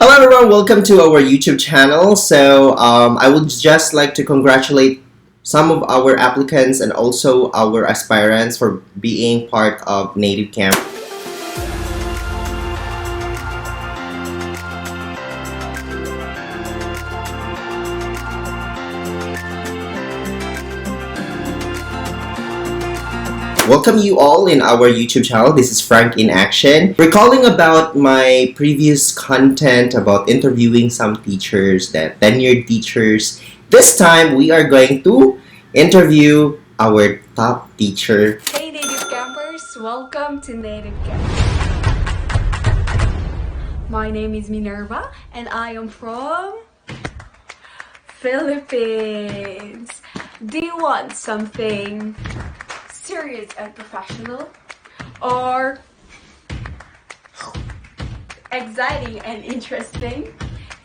Hello everyone, welcome to our YouTube channel. I would just like to congratulate some of our applicants and also our aspirants for being part of Nativecamp. Welcome you all in our YouTube channel. This is Frank in Action. Recalling about my previous content about interviewing some teachers, that tenured teachers, this time we are going to interview our top teacher. Hey Native Campers, welcome to Nativecamp. My name is Minerva and I am from Philippines. Do you want something serious and professional, or exciting and interesting?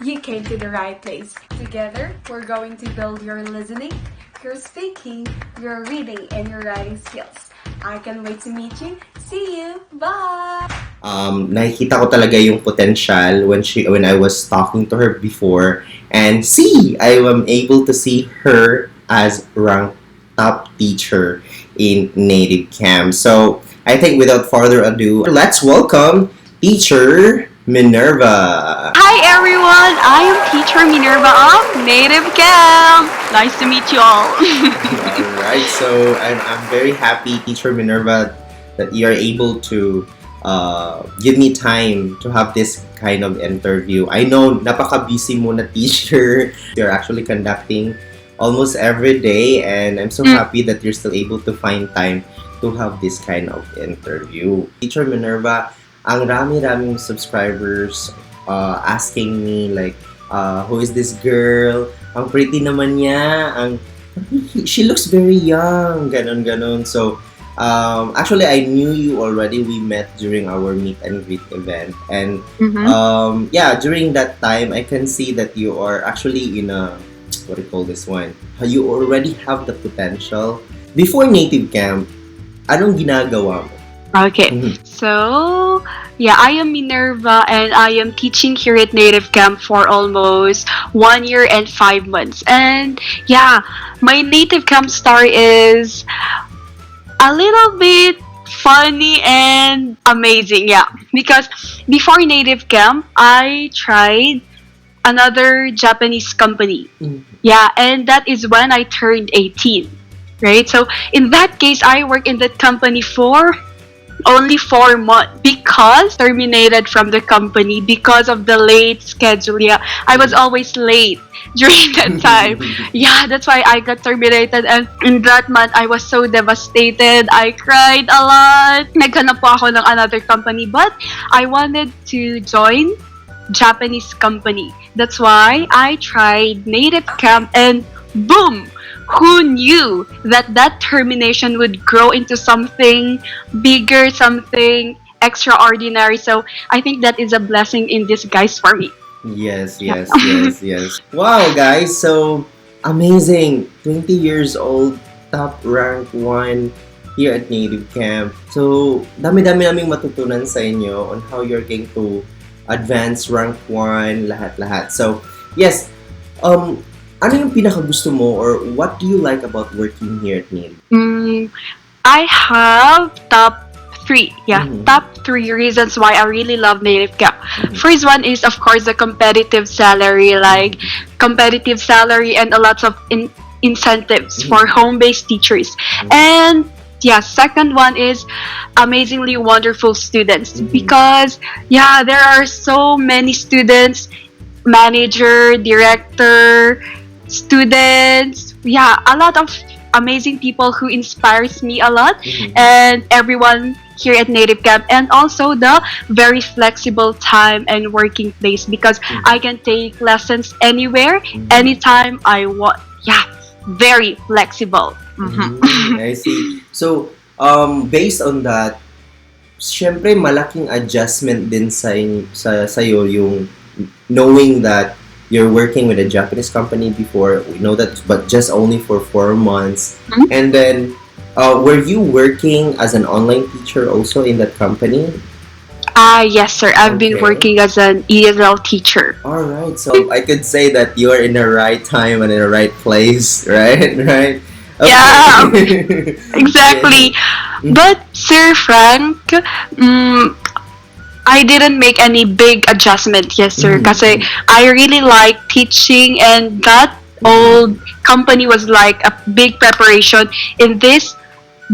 You came to the right place. Together, we're going to build your listening, your speaking, your reading, and your writing skills. I can't wait to meet you. See you. Bye! Nakikita ko talaga yung potential when I was talking to her before, and I am able to see her as ranked top teacher in Nativecamp. So I think without further ado, let's welcome Teacher Minerva. Hi everyone, I am Teacher Minerva of Nativecamp. Nice to meet you all. Alright, so I'm very happy, Teacher Minerva, that you are able to give me time to have this kind of interview. I know napaka-busy mo na teacher. You're actually conducting almost every day, and I'm so happy that you're still able to find time to have this kind of interview. Teacher Minerva, ang rami-raming subscribers asking me like, who is this girl? Ang pretty naman niya. She looks very young. Ganon. So, actually, I knew you already. We met during our meet and greet event. And during that time, I can see that you are actually in a what do you call this one? You already have the potential. Before Nativecamp, anong ginagawa mo? Okay, so yeah, I am Minerva and I am teaching here at Nativecamp for almost 1 year and 5 months. And yeah, my Nativecamp story is a little bit funny and amazing, yeah. Because before Nativecamp, I tried another Japanese company. Yeah, and that is when I turned 18, right? So in that case, I worked in that company for only 4 months because terminated from the company because of the late schedule. Yeah, I was always late during that time. Yeah, that's why I got terminated, and in that month, I was so devastated. I cried a lot. Naghanap po ako ng another company, but I wanted to join Japanese company. That's why I tried Nativecamp, and boom! Who knew that termination would grow into something bigger, something extraordinary? So I think that is a blessing in disguise for me. Yes. Wow, guys, so amazing. 20 years old, top rank 1 here at Nativecamp. So, dami-dami naming matutunan sa inyo on how you're going to advance rank 1, lahat-lahat. So, yes, ano yung pinakagusto mo, or what do you like about working here at Native? I have top 3. Yeah, top 3 reasons why I really love Nativecamp. First one is, of course, the competitive salary, competitive salary and a lot of incentives for home-based teachers. And yeah, second one is amazingly wonderful students, because yeah, there are so many students, manager, director, students, yeah, a lot of amazing people who inspires me a lot, and everyone here at Nativecamp, and also the very flexible time and working place, because I can take lessons anywhere, anytime I want. Yeah, very flexible. I see. So, based on that, syempre malaking adjustment din sa'yo yung knowing that you're working with a Japanese company before. We know that, but just only for 4 months. And then, were you working as an online teacher also in that company? Yes, sir. I've been Okay. working as an ESL teacher. All right. So I could say that you are in the right time and in the right place, right? Right. Yeah, Okay. exactly. Yes. Mhm. But Sir Frank, mm, I didn't make any big adjustment, yes, sir. Mhm. Kasi Mhm. I really like teaching, and that old Mhm. company was like a big preparation in this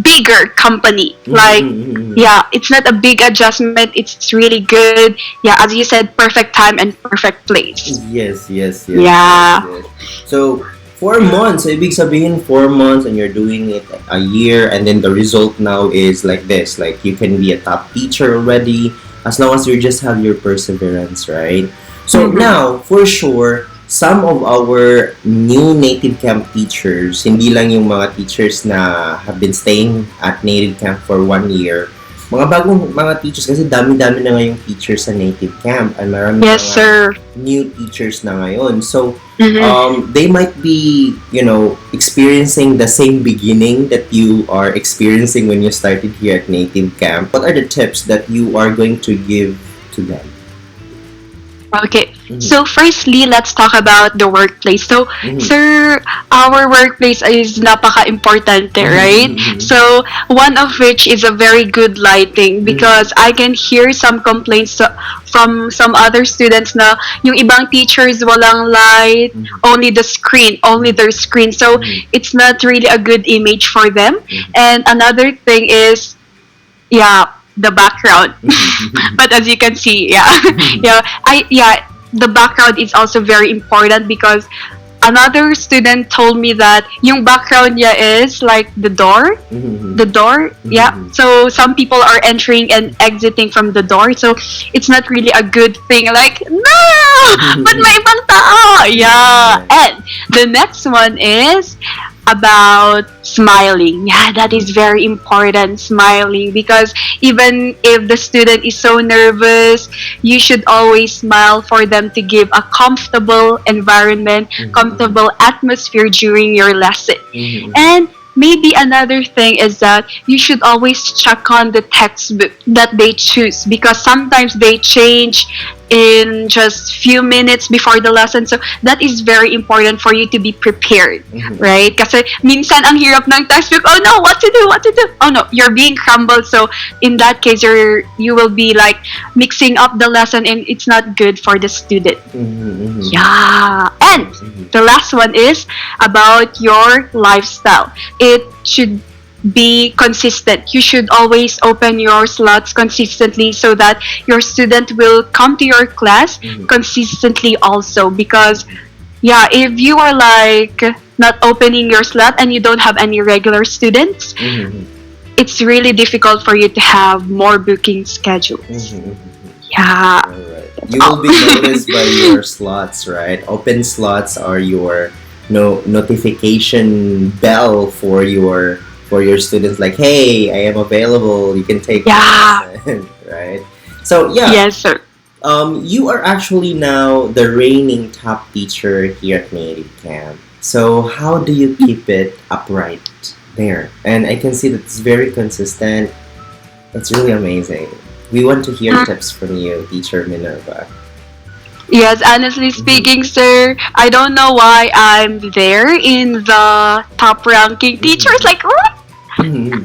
bigger company. Mhm. Like, Mhm. Mhm. yeah, it's not a big adjustment. It's really good. Yeah, as you said, perfect time and perfect place. Yes, yes, yes, yes, Yeah. yes. So, 4 months, so ibig sabihin 4 months and you're doing it a year and then the result now is like this. Like, you can be a top teacher already as long as you just have your perseverance, right? So, Mm-hmm. now, for sure, some of our new Native Camp teachers, hindi lang yung mga teachers na have been staying at Native Camp for 1 year, mga bagong mga teachers kasi dami-dami na ngayong teachers sa Native Camp at marami Yes, mga sir. new teachers na ngayon. So, Mm-hmm. they might be, experiencing the same beginning that you are experiencing when you started here at Native Camp. What are the tips that you are going to give to them? Okay. Mhm. So firstly, let's talk about the workplace. So, Mhm. sir, our workplace is napaka-importante, right? Mhm. So, one of which is a very good lighting Mhm. because I can hear some complaints from some other students na yung ibang teachers walang light, Mhm. only the screen, only their screen. So, Mhm. it's not really a good image for them. Mhm. And another thing is, yeah, the background. Mhm. But as you can see, yeah, Mhm. yeah, the background is also very important because another student told me that yung background niya is like Mhm. the door, yeah. Mhm. So some people are entering and exiting from the door, so it's not really a good thing. Like, no, but may ibang tao, yeah. Yeah. And the next one is about smiling. Yeah, that is very important, smiling, because even if the student is so nervous, you should always smile for them to give a comfortable environment, Mhm. comfortable atmosphere during your lesson. Mhm. And maybe another thing is that you should always check on the textbook that they choose because sometimes they change in just few minutes before the lesson. So that is very important for you to be prepared, Mhm. right? Kasi minsan ang hirap ng textbook. Oh no, what to do? What to do? Oh no, you're being crumbled. So in that case, you will be like mixing up the lesson, and it's not good for the student. Mhm. Mhm. Yeah. And Mhm. the last one is about your lifestyle. It should be consistent. You should always open your slots consistently so that your student will come to your class Mhm. consistently also. Because, yeah, if you are like not opening your slot and you don't have any regular students, Mhm. it's really difficult for you to have more booking schedules. Mhm. Yeah. Alright. You will Oh. be noticed by your slots, right? Open slots are your notification bell for your students. Like, hey, I am available. You can take my Yeah. lesson, right? So yeah, Yes, sir. you are actually now the reigning top teacher here at Native Camp. So how do you keep it upright there? And I can see that it's very consistent. It's really amazing. We want to hear tips from you, Teacher Minerva. Yes, honestly Mhm. speaking, sir, I don't know why I'm there in the top ranking teachers. Mhm. Like, what? Mhm.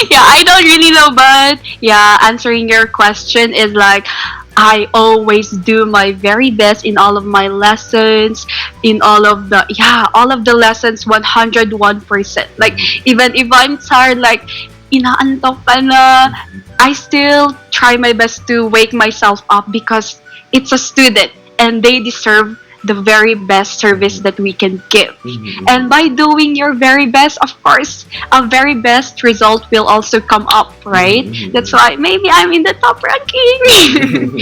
Yeah, I don't really know, but yeah, answering your question is like, I always do my very best in all of my lessons, in all of the lessons 101%. Like, even if I'm tired, like, inaantok ka na, I still try my best to wake myself up because it's a student and they deserve the very best service that we can give. Mhm. And by doing your very best, of course, a very best result will also come up, right? Mhm. That's why maybe I'm in the top ranking.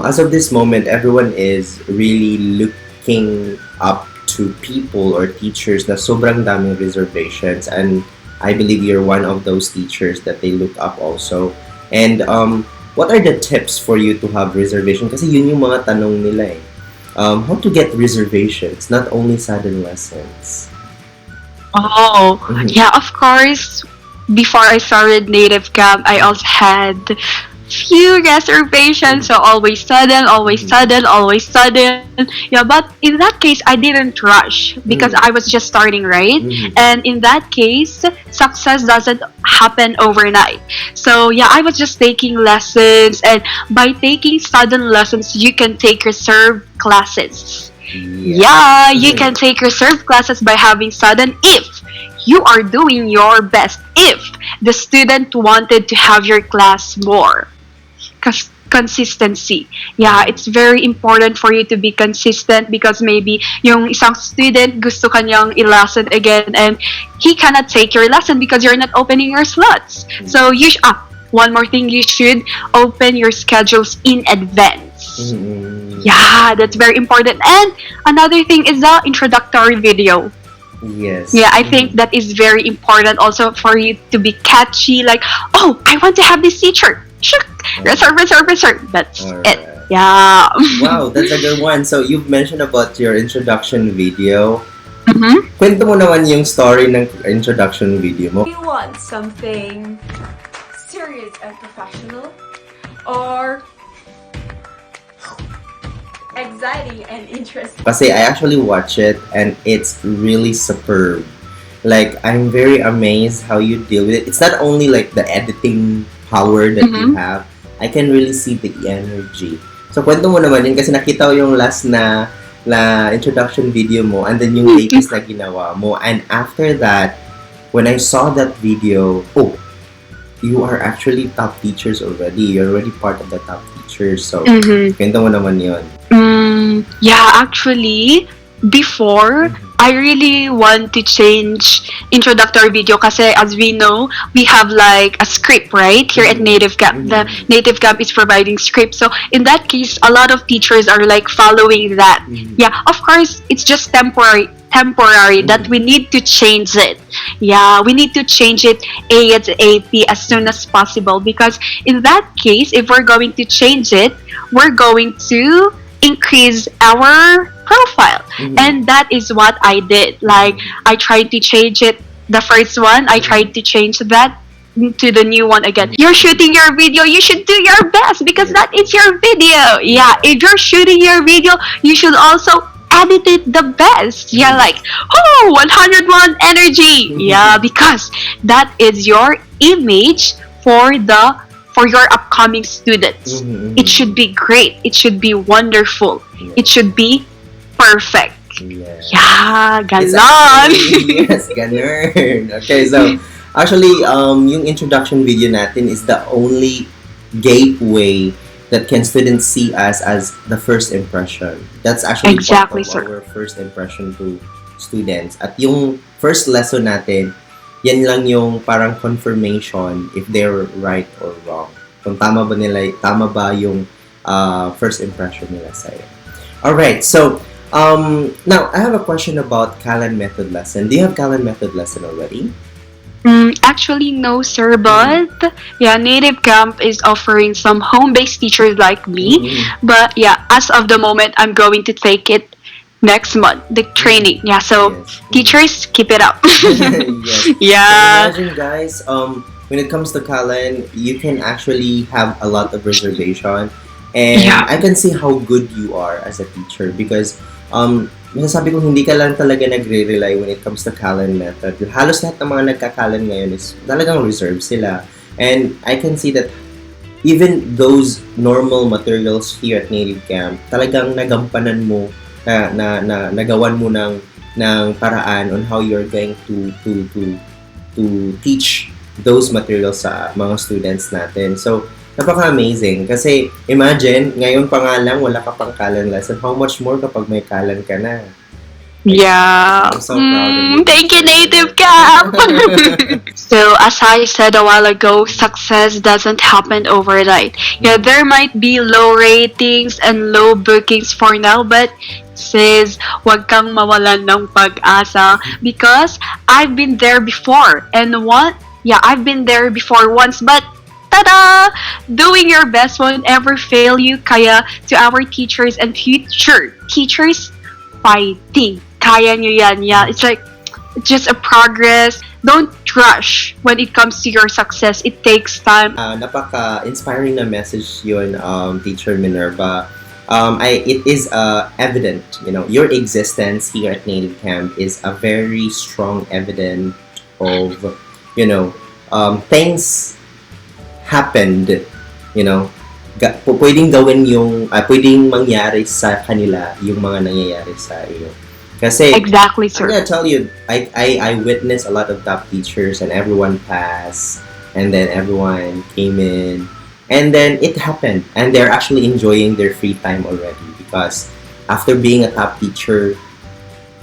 As of this moment, everyone is really looking up to people or teachers na sobrang daming reservations, and I believe you're one of those teachers that they look up also. And what are the tips for you to have reservation? Kasi yun yung mga tanong nila eh. How to get reservations, not only sudden lessons. Oh, Mhm. yeah, of course. Before I started Native Camp, I also had few reservations. So always sudden, always Mhm. sudden, always sudden. Yeah, but in that case, I didn't rush because Mhm. I was just starting, right? Mhm. And in that case, success doesn't happen overnight. So yeah, I was just taking lessons, and by taking sudden lessons, you can take reserve classes. Yeah. Yeah, you can take reserve classes by having sudden if you are doing your best. If the student wanted to have your class more. Consistency. Yeah, Mhm. it's very important for you to be consistent because maybe yung isang student gusto kanyang i-lesson again and he cannot take your lesson because you're not opening your slots. So one more thing, you should open your schedules in advance. Mhm. Yeah, that's very important. And another thing is the introductory video. Yes. Yeah, I think Mhm. that is very important also for you to be catchy. Like, oh, I want to have this teacher. Shook, reserve, reserve, reserve. That's All it. right. Yeah. Wow, that's a good one. So, you've mentioned about your introduction video. Mhm. Kwento mo naman yung story ng introduction video mo. Do you want something serious and professional? Or exciting and interesting? Kasi I actually watch it and it's really superb. Like, I'm very amazed how you deal with it. It's not only like the editing power that you Mhm. have. I can really see the energy. So, kwento mo naman yun kasi nakita ko yung last na introduction video mo and then yung latest na ginawa mo. And after that, when I saw that video, oh, you are actually top teachers already. You're already part of the top teachers. So, Mhm. kwento mo naman yun. Yeah, actually, before, I really want to change introductory video kasi as we know, we have like a script, right? Here at Nativecamp. The Nativecamp is providing script. So in that case, a lot of teachers are like following that. Yeah, of course, it's just temporary that we need to change it. Yeah, we need to change it ASAP as soon as possible because in that case, if we're going to change it, we're going to increase our profile. And that is what I did. Like, I tried to change it. The first one, I tried to change that to the new one again. You're shooting your video, you should do your best because that is your video. Yeah, if you're shooting your video, you should also edit it the best. Yeah, like, 101 energy. Yeah, because that is your image for your upcoming students. It should be great. It should be wonderful. It should be perfect. Yeah, ganon. Yes, ganun. Okay, so, actually, yung introduction video natin is the only gateway that can students see us as the first impression. That's actually Exactly, part sir. of our first impression to students. At yung first lesson natin, yan lang yung parang confirmation if they're right or wrong. Kung tama ba yung first impression nila sa'yo. Alright, so, now, I have a question about Callan method lesson. Do you have Callan method lesson already? Actually, no, sir. But yeah, Nativecamp is offering some home-based teachers like me. But yeah, as of the moment, I'm going to take it next month, the training. Yeah, so Yes. teachers, keep it up. Yes. Yeah. So imagine, guys, when it comes to Callan, you can actually have a lot of reservation. And Yeah. I can see how good you are as a teacher because masasabi ko hindi ka lang talaga nagre-rely when it comes to Callan method. Halos lahat ng mga nagka-Callan ngayon is talagang reserve sila. And I can see that even those normal materials here at Nativecamp, talagang nagampanan mo, nagawan mo ng paraan on how you're going to teach those materials sa mga students natin. So, napaka-amazing. Kasi, imagine, ngayon pa nga lang, wala ka pang Callan lesson. How much more kapag may Callan ka na? Yeah. I'm so proud of you. Thank you, Nativecamp. So, as I said a while ago, success doesn't happen overnight. Yeah, there might be low ratings and low bookings for now, but sis, wag kang mawalan ng pag-asa because I've been there before. And I've been there before once, but tada! Doing your best won't ever fail you. Kaya to our teachers and future teachers, fighting. Kaya nyo yan. Yeah, it's like, it's just a progress. Don't rush when it comes to your success. It takes time. Napaka-inspiring na message yun, Teacher Minerva. It is evident, your existence here at Nativecamp is a very strong evidence of, things happened, pwedeng gawin pwedeng mangyari sa kanila yung mga nangyayari sa iyo. Kasi, Exactly, I'm sir. gonna tell you, I witnessed a lot of top teachers and everyone passed, and then everyone came in, and then it happened, and they're actually enjoying their free time already because after being a top teacher,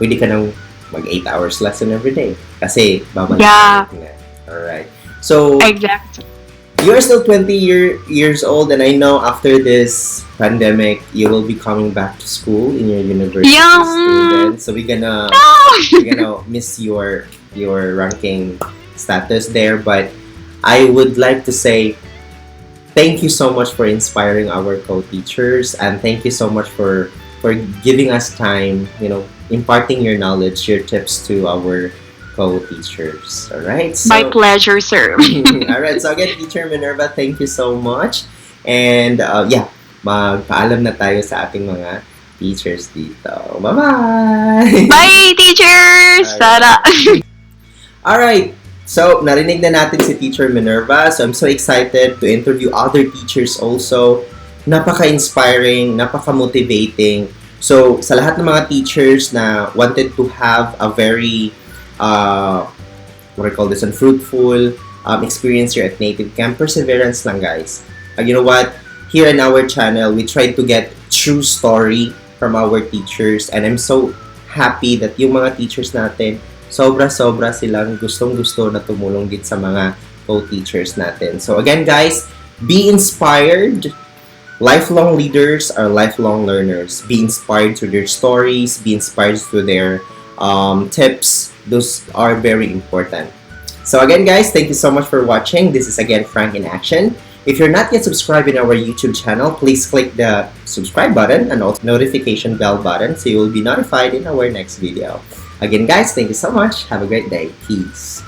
pwede ka nang mag 8 hours lesson every day. Kasi, babalik Yeah. na. Alright. So, Exactly. you're still years old, and I know after this pandemic, you will be coming back to school in your university Yeah. student. So we're No! gonna miss your ranking status there, but I would like to say thank you so much for inspiring our co-teachers, and thank you so much for giving us time, imparting your knowledge, your tips to our co-teachers. All right. So, My pleasure, sir. all right. So again, Teacher Minerva, thank you so much. And magpaalam na tayo sa ating mga teachers dito. Bye-bye! Bye, teachers! Tara! All right. So, narinig na natin si Teacher Minerva. So, I'm so excited to interview other teachers also. Napaka-inspiring, napaka-motivating. So, sa lahat ng mga teachers na wanted to have a very what I call this, unfruitful experience here at Nativecamp, perseverance lang, guys. You know what? Here in our channel, we try to get true story from our teachers, and I'm so happy that yung mga teachers natin, sobra-sobra silang gustong-gusto na tumulong din sa mga co-teachers natin. So again, guys, be inspired. Lifelong leaders are lifelong learners. Be inspired through their stories, be inspired through their tips. Those are very important. So again, guys, thank you so much for watching. This is again Frank in Action. If you're not yet subscribed in our YouTube channel, please click the subscribe button and also notification bell button so you will be notified in our next video. Again, guys, thank you so much. Have a great day. Peace.